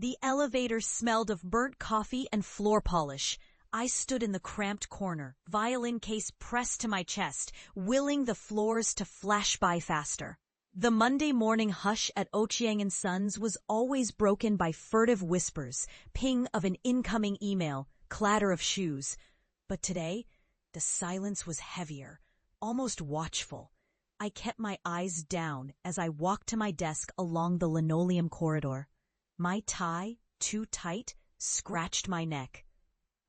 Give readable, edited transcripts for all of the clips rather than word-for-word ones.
The elevator smelled of burnt coffee and floor polish. I stood in the cramped corner, violin case pressed to my chest, willing the floors to flash by faster. The Monday morning hush at Ochieng Sons was always broken by furtive whispers, ping of an incoming email, clatter of shoes. But today, the silence was heavier, almost watchful. I kept my eyes down as I walked to my desk along the linoleum corridor. My tie, too tight, scratched my neck.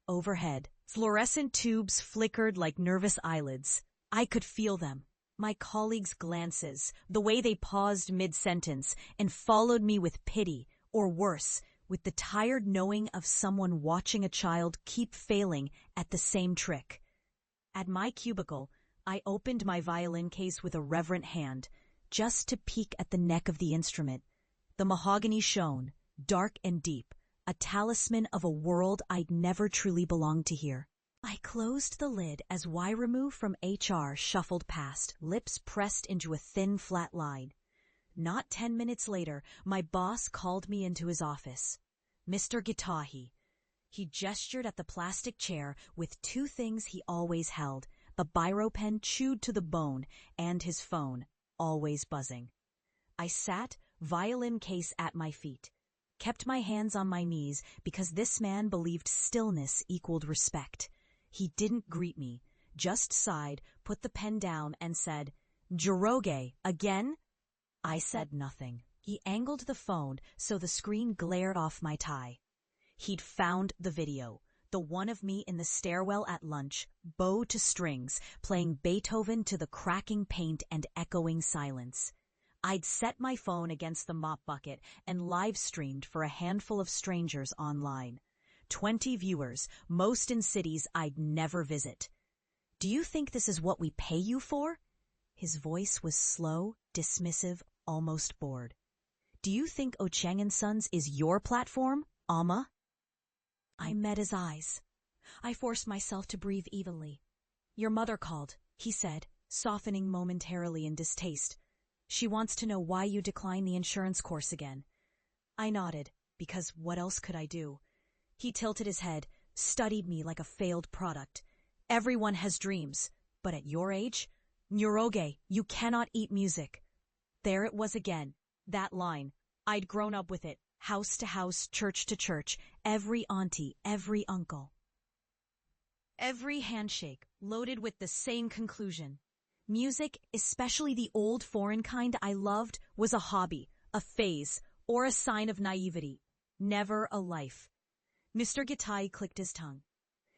Overhead, fluorescent tubes flickered like nervous eyelids. I could feel them. My colleagues' glances, the way they paused mid-sentence and followed me with pity, or worse, with the tired knowing of someone watching a child keep failing at the same trick. At my cubicle, I opened my violin case with a reverent hand, just to peek at the neck of the instrument. The mahogany shone, dark and deep, a talisman of a world I'd never truly belonged to here. I closed the lid as Wairamu from HR shuffled past, lips pressed into a thin, flat line. Not 10 minutes later, my boss called me into his office. Mr. Gitahi. He gestured at the plastic chair with two things he always held, the biro pen chewed to the bone and his phone, always buzzing. I sat, violin case at my feet, kept my hands on my knees because this man believed stillness equaled respect. He didn't greet me, just sighed, put the pen down, and said, "Jiroge, again?" I said nothing. He angled the phone so the screen glared off my tie. He'd found the video, the one of me in the stairwell at lunch, bow to strings, playing Beethoven to the cracking paint and echoing silence. I'd set my phone against the mop bucket and live-streamed for a handful of strangers online. 20 viewers, most in cities I'd never visit. "Do you think this is what we pay you for?" His voice was slow, dismissive, almost bored. "Do you think Ochieng Sons is your platform, Amma?" I met his eyes. I forced myself to breathe evenly. "Your mother called," he said, softening momentarily in distaste. "She wants to know why you declined the insurance course again." I nodded, because what else could I do? He tilted his head, studied me like a failed product. "Everyone has dreams, but at your age? Nyoruge, you cannot eat music." There it was again, that line. I'd grown up with it, house to house, church to church, every auntie, every uncle. Every handshake loaded with the same conclusion. Music, especially the old foreign kind I loved, was a hobby, a phase, or a sign of naivety, never a life. Mr. Gitai clicked his tongue.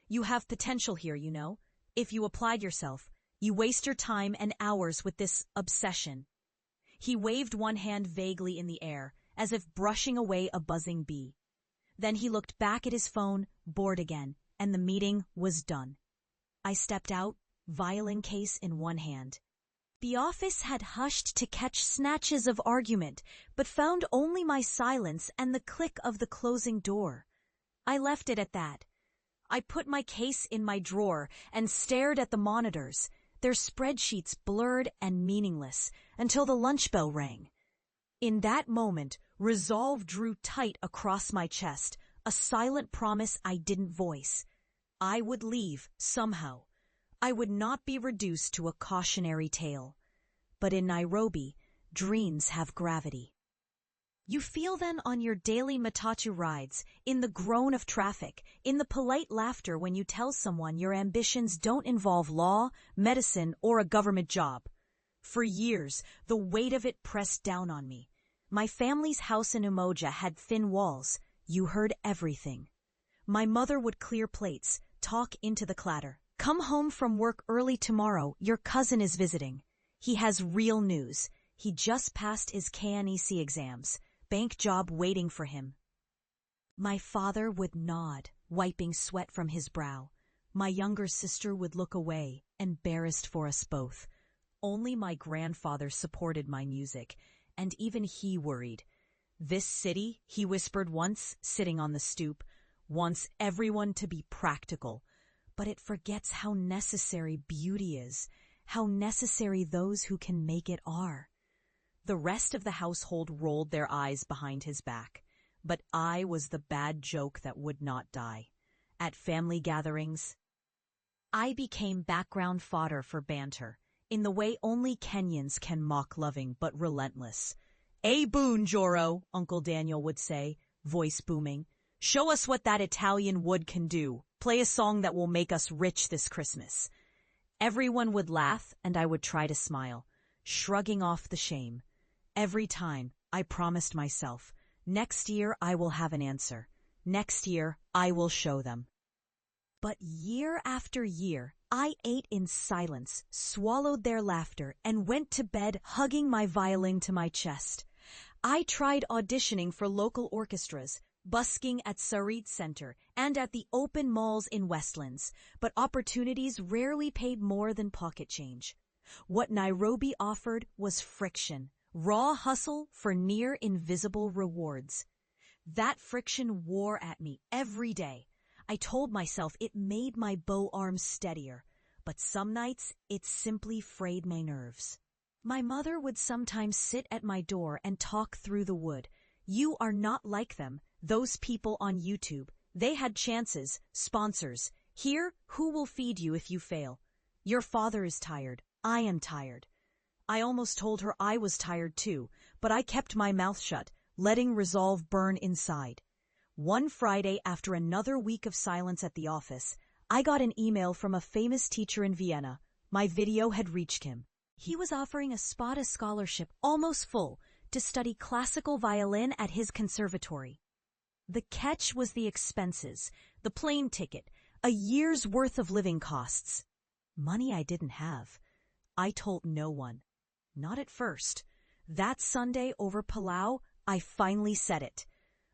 "You have potential here, you know. If you applied yourself, you waste your time and hours with this obsession." He waved one hand vaguely in the air, as if brushing away a buzzing bee. Then he looked back at his phone, bored again, and the meeting was done. I stepped out, violin case in one hand. The office had hushed to catch snatches of argument, but found only my silence and the click of the closing door. I left it at that. I put my case in my drawer and stared at the monitors, their spreadsheets blurred and meaningless, until the lunch bell rang. In that moment, resolve drew tight across my chest, a silent promise I didn't voice. I would leave, somehow. I would not be reduced to a cautionary tale. But in Nairobi, dreams have gravity. You feel them on your daily matatu rides, in the groan of traffic, in the polite laughter when you tell someone your ambitions don't involve law, medicine, or a government job. For years, the weight of it pressed down on me. My family's house in Umoja had thin walls. You heard everything. My mother would clear plates, talk into the clatter. "Come home from work early tomorrow. Your cousin is visiting. He has real news. He just passed his KNEC exams. Bank job waiting for him." My father would nod, wiping sweat from his brow. My younger sister would look away, embarrassed for us both. Only my grandfather supported my music, and even he worried. "This city," he whispered once, sitting on the stoop, "wants everyone to be practical, but it forgets how necessary beauty is, how necessary those who can make it are." The rest of the household rolled their eyes behind his back. But I was the bad joke that would not die. At family gatherings, I became background fodder for banter, in the way only Kenyans can mock loving but relentless. "A boon, Joro," Uncle Daniel would say, voice booming. "Show us what that Italian wood can do. Play a song that will make us rich this Christmas." Everyone would laugh and I would try to smile, shrugging off the shame. Every time, I promised myself, next year I will have an answer. Next year, I will show them. But year after year, I ate in silence, swallowed their laughter, and went to bed hugging my violin to my chest. I tried auditioning for local orchestras, busking at Sarit Center and at the open malls in Westlands, but opportunities rarely paid more than pocket change. What Nairobi offered was friction, raw hustle for near invisible rewards. That friction wore at me every day. I told myself it made my bow arms steadier, but some nights it simply frayed my nerves. My mother would sometimes sit at my door and talk through the wood. "You are not like them, those people on YouTube. They had chances, sponsors. Here, who will feed you if you fail? Your father is tired. I am tired." I almost told her I was tired too, but I kept my mouth shut, letting resolve burn inside. One Friday, after another week of silence at the office, I got an email from a famous teacher in Vienna. My video had reached him. He was offering a Spada scholarship, almost full, to study classical violin at his conservatory. The catch was the expenses, the plane ticket, a year's worth of living costs. Money I didn't have. I told no one. Not at first. That Sunday over Palau, I finally said it.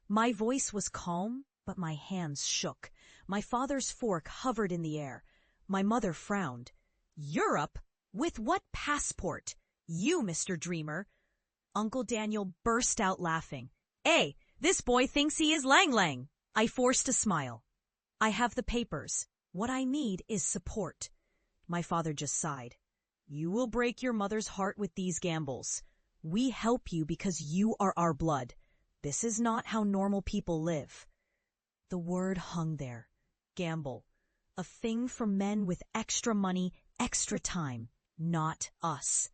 My voice was calm, but my hands shook. My father's fork hovered in the air. My mother frowned. "Europe? With what passport? You, Mr. Dreamer." Uncle Daniel burst out laughing. "Hey, this boy thinks he is Lang Lang." I forced a smile. "I have the papers. What I need is support." My father just sighed. "You will break your mother's heart with these gambles. We help you because you are our blood. This is not how normal people live." The word hung there. Gamble. A thing for men with extra money, extra time. Not us.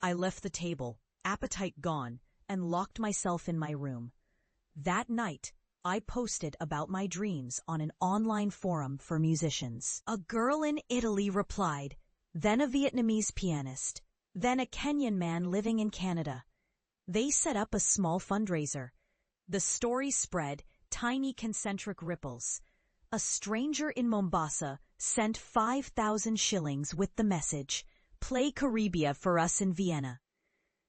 I left the table, appetite gone, and locked myself in my room. That night, I posted about my dreams on an online forum for musicians. A girl in Italy replied, then a Vietnamese pianist, then a Kenyan man living in Canada. They set up a small fundraiser. The story spread, tiny concentric ripples. A stranger in Mombasa sent 5,000 shillings with the message, "Play Caribia for us in Vienna."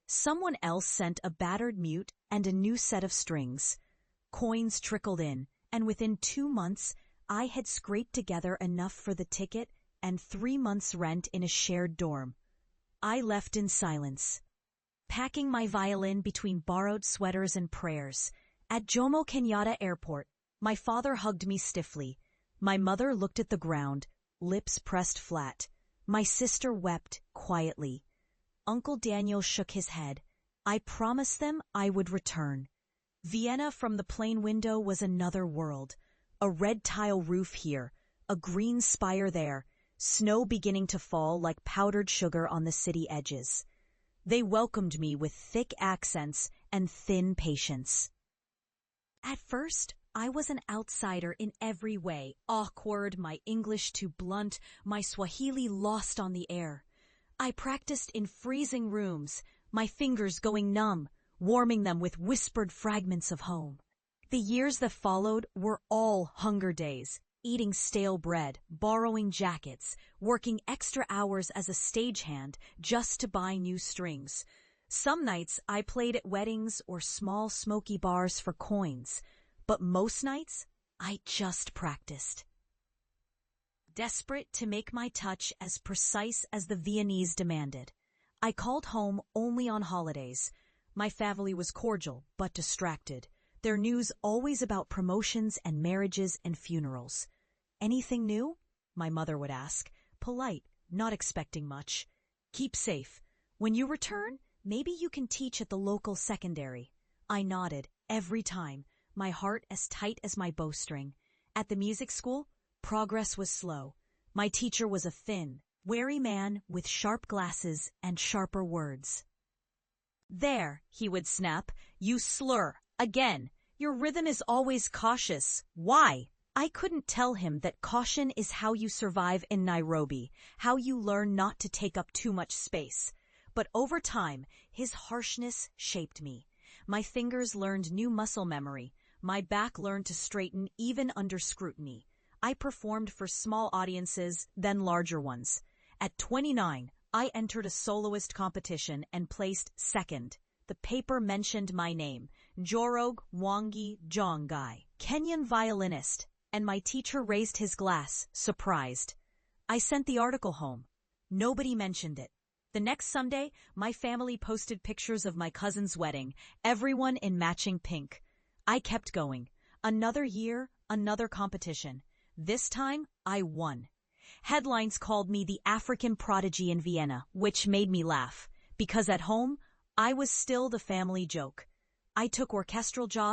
Someone else sent a battered mute and a new set of strings. Coins trickled in, and within 2 months, I had scraped together enough for the ticket and 3 months' rent in a shared dorm. I left in silence, packing my violin between borrowed sweaters and prayers. At Jomo Kenyatta Airport, my father hugged me stiffly. My mother looked at the ground, lips pressed flat. My sister wept quietly. Uncle Daniel shook his head. I promised them I would return. Vienna from the plane window was another world. A red tile roof here, a green spire there, snow beginning to fall like powdered sugar on the city edges. They welcomed me with thick accents and thin patience. At first, I was an outsider in every way, awkward, my English too blunt, my Swahili lost on the air. I practiced in freezing rooms, my fingers going numb, warming them with whispered fragments of home. The years that followed were all hunger days, eating stale bread, borrowing jackets, working extra hours as a stagehand just to buy new strings. Some nights I played at weddings or small smoky bars for coins, but most nights I just practiced. Desperate to make my touch as precise as the Viennese demanded, I called home only on holidays. My family was cordial but distracted, their news always about promotions and marriages and funerals. "Anything new?" my mother would ask, polite, not expecting much. "Keep safe. When you return, maybe you can teach at the local secondary." I nodded every time, my heart as tight as my bowstring. At the music school, progress was slow. My teacher was a thin, wary man with sharp glasses and sharper words. "There," he would snap, "you slur. Again. Your rhythm is always cautious. Why?" I couldn't tell him that caution is how you survive in Nairobi, how you learn not to take up too much space. But over time, his harshness shaped me. My fingers learned new muscle memory. My back learned to straighten even under scrutiny. I performed for small audiences, then larger ones. At 29, I entered a soloist competition and placed second. The paper mentioned my name, Njoroge Mwangi Jongai, Kenyan violinist, and my teacher raised his glass, surprised. I sent the article home. Nobody mentioned it. The next Sunday, my family posted pictures of my cousin's wedding, everyone in matching pink. I kept going. Another year, another competition. This time, I won. Headlines called me the African prodigy in Vienna, which made me laugh, because at home, I was still the family joke. I took orchestral jobs